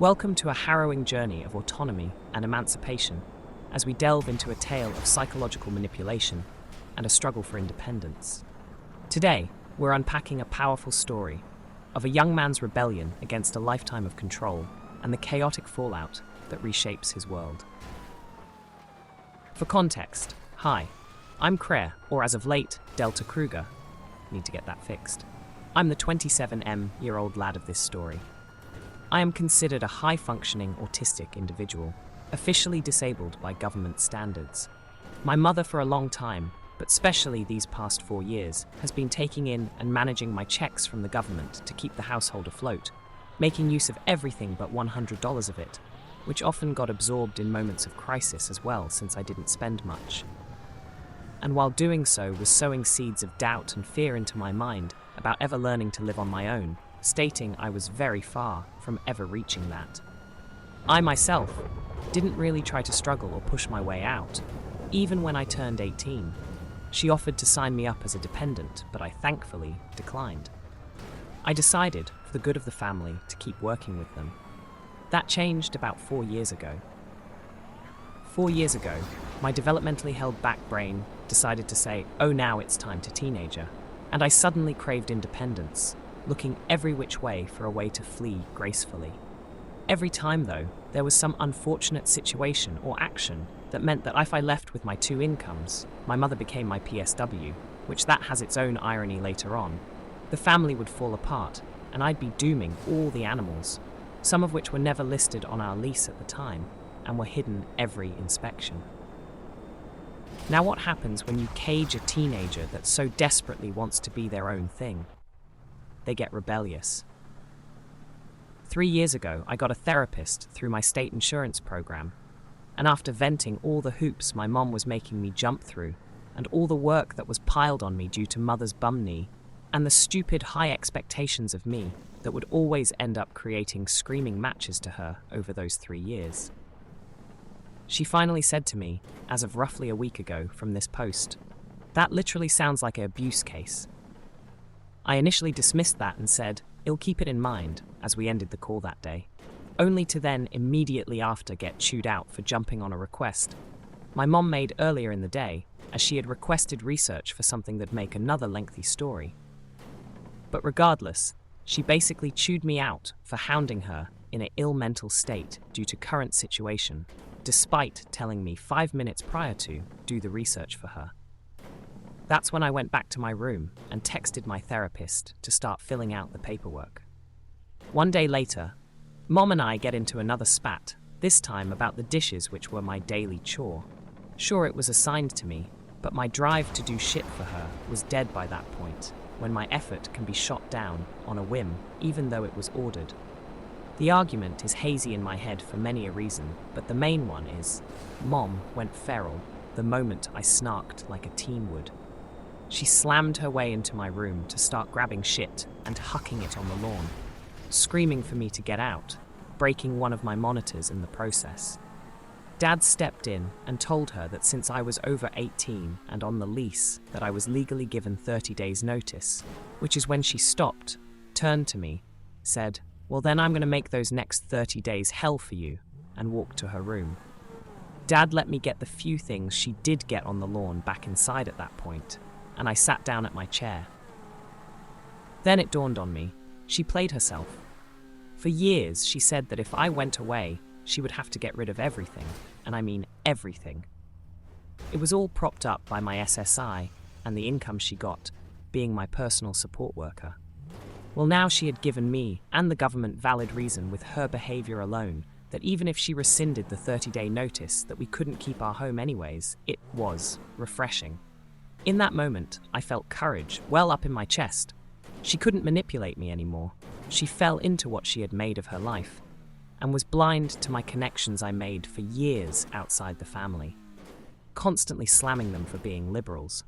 Welcome to a harrowing journey of autonomy and emancipation as we delve into a tale of psychological manipulation and a struggle for independence. Today, we're unpacking a powerful story of a young man's rebellion against a lifetime of control and the chaotic fallout that reshapes his world. For context, hi, I'm Crare, or as of late, Delta Kruger. Need to get that fixed. I'm the 27-year-old lad of this story. I am considered a high-functioning autistic individual, officially disabled by government standards. My mother for a long time, but especially these past 4 years, has been taking in and managing my checks from the government to keep the household afloat, making use of everything but $100 of it, which often got absorbed in moments of crisis as well since I didn't spend much. And while doing so was sowing seeds of doubt and fear into my mind about ever learning to live on my own, stating I was very far from ever reaching that. I myself didn't really try to struggle or push my way out. Even when I turned 18, she offered to sign me up as a dependent, but I thankfully declined. I decided, for the good of the family, to keep working with them. That changed about 4 years ago. 4 years ago, my developmentally held back brain decided to say, oh, now it's time to teenager, and I suddenly craved independence, looking every which way for a way to flee gracefully. Every time, though, there was some unfortunate situation or action that meant that if I left with my 2 incomes, my mother became my PSW, which that has its own irony later on, the family would fall apart, and I'd be dooming all the animals, some of which were never listed on our lease at the time, and were hidden every inspection. Now what happens when you cage a teenager that so desperately wants to be their own thing? They get rebellious. 3 years ago, I got a therapist through my state insurance program, and after venting all the hoops my mom was making me jump through, and all the work that was piled on me due to mother's bum knee, and the stupid high expectations of me that would always end up creating screaming matches to her over those 3 years, she finally said to me, as of roughly a week ago from this post, that literally sounds like an abuse case. I initially dismissed that and said, I'll keep it in mind, as we ended the call that day, only to then immediately after get chewed out for jumping on a request my mom made earlier in the day, as she had requested research for something that'd make another lengthy story. But regardless, she basically chewed me out for hounding her in an ill mental state due to current situation, despite telling me 5 minutes prior to do the research for her. That's when I went back to my room and texted my therapist to start filling out the paperwork. 1 day later, Mom and I get into another spat, this time about the dishes which were my daily chore. Sure, it was assigned to me, but my drive to do shit for her was dead by that point, when my effort can be shot down on a whim, even though it was ordered. The argument is hazy in my head for many a reason, but the main one is, Mom went feral the moment I snarked like a teen would. She slammed her way into my room to start grabbing shit and hucking it on the lawn, screaming for me to get out, breaking one of my monitors in the process. Dad stepped in and told her that since I was over 18 and on the lease, that I was legally given 30 days notice, which is when she stopped, turned to me, said, well then I'm going to make those next 30 days hell for you, and walked to her room. Dad let me get the few things she did get on the lawn back inside at that point, and I sat down at my chair. Then it dawned on me, she played herself. For years she said that if I went away, she would have to get rid of everything, and I mean everything. It was all propped up by my SSI and the income she got, being my personal support worker. Well, now she had given me and the government valid reason with her behavior alone that even if she rescinded the 30-day notice that we couldn't keep our home anyways, it was refreshing. In that moment, I felt courage well up in my chest. She couldn't manipulate me anymore. She fell into what she had made of her life and was blind to my connections I made for years outside the family, constantly slamming them for being liberals.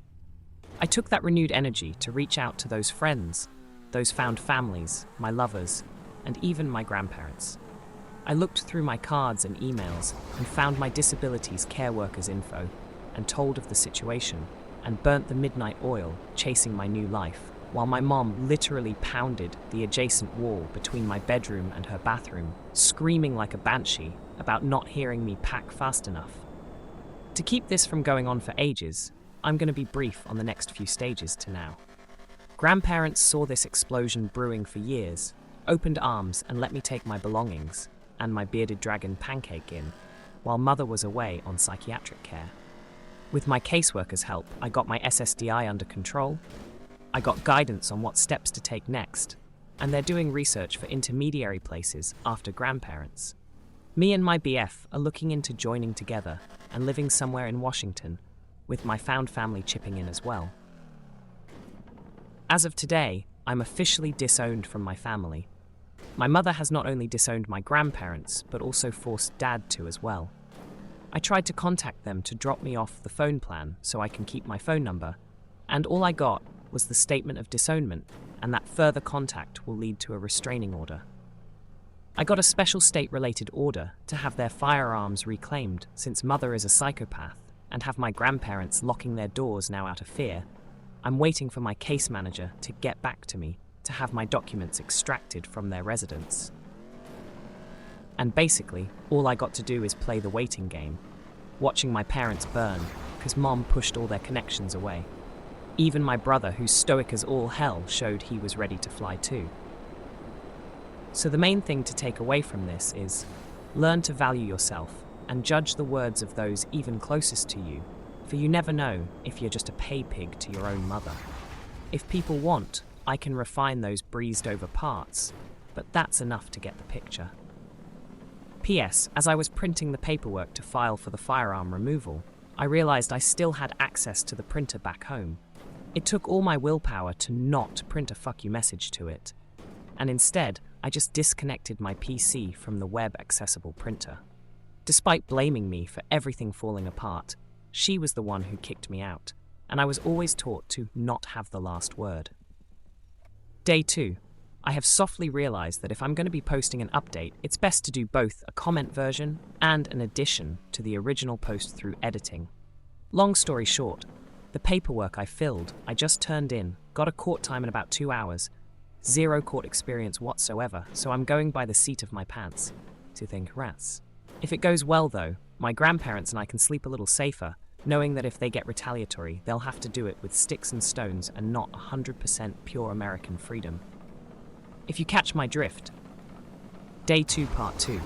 I took that renewed energy to reach out to those friends, those found families, my lovers, and even my grandparents. I looked through my cards and emails and found my disabilities care workers info and told of the situation and burnt the midnight oil chasing my new life while my mom literally pounded the adjacent wall between my bedroom and her bathroom, screaming like a banshee about not hearing me pack fast enough. To keep this from going on for ages, I'm going to be brief on the next few stages to now. Grandparents saw this explosion brewing for years, opened arms and let me take my belongings and my bearded dragon Pancake in, while mother was away on psychiatric care. With my caseworker's help, I got my SSDI under control, I got guidance on what steps to take next, and they're doing research for intermediary places after grandparents. Me and my BF are looking into joining together and living somewhere in Washington, with my found family chipping in as well. As of today, I'm officially disowned from my family. My mother has not only disowned my grandparents, but also forced Dad to as well. I tried to contact them to drop me off the phone plan so I can keep my phone number, and all I got was the statement of disownment, and that further contact will lead to a restraining order. I got a special state-related order to have their firearms reclaimed since mother is a psychopath, and have my grandparents locking their doors now out of fear. I'm waiting for my case manager to get back to me to have my documents extracted from their residence. And basically, all I got to do is play the waiting game, watching my parents burn because Mom pushed all their connections away. Even my brother, who's stoic as all hell, showed he was ready to fly too. So the main thing to take away from this is learn to value yourself and judge the words of those even closest to you, for you never know if you're just a pay pig to your own mother. If people want, I can refine those breezed over parts, but that's enough to get the picture. P.S. As I was printing the paperwork to file for the firearm removal, I realized I still had access to the printer back home. It took all my willpower to not print a fuck you message to it, and instead, I just disconnected my PC from the web-accessible printer. Despite blaming me for everything falling apart, she was the one who kicked me out, and I was always taught to not have the last word. Day 2. I have softly realized that if I'm going to be posting an update, it's best to do both a comment version and an addition to the original post through editing. Long story short, the paperwork I filled, I just turned in, got a court time in about 2 hours, zero court experience whatsoever, so I'm going by the seat of my pants to think rats. If it goes well though, my grandparents and I can sleep a little safer, knowing that if they get retaliatory, they'll have to do it with sticks and stones and not 100% pure American freedom. If you catch my drift. Day 2, Part 2.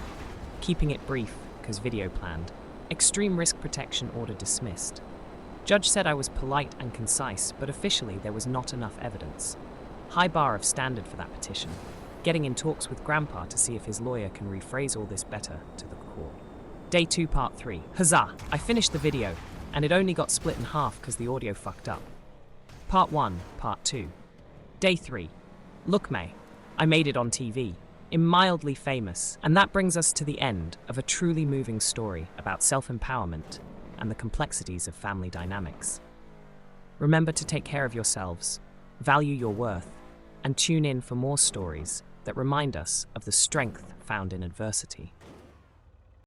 Keeping it brief, because video planned. Extreme risk protection order dismissed. Judge said I was polite and concise, but officially there was not enough evidence. High bar of standard for that petition. Getting in talks with Grandpa to see if his lawyer can rephrase all this better to the court. Day 2, Part 3. Huzzah! I finished the video, and it only got split in half because the audio fucked up. Part 1, Part 2. Day 3. Look, May, I made it on TV. I'm mildly famous, and that brings us to the end of a truly moving story about self-empowerment and the complexities of family dynamics. Remember to take care of yourselves, value your worth, and tune in for more stories that remind us of the strength found in adversity.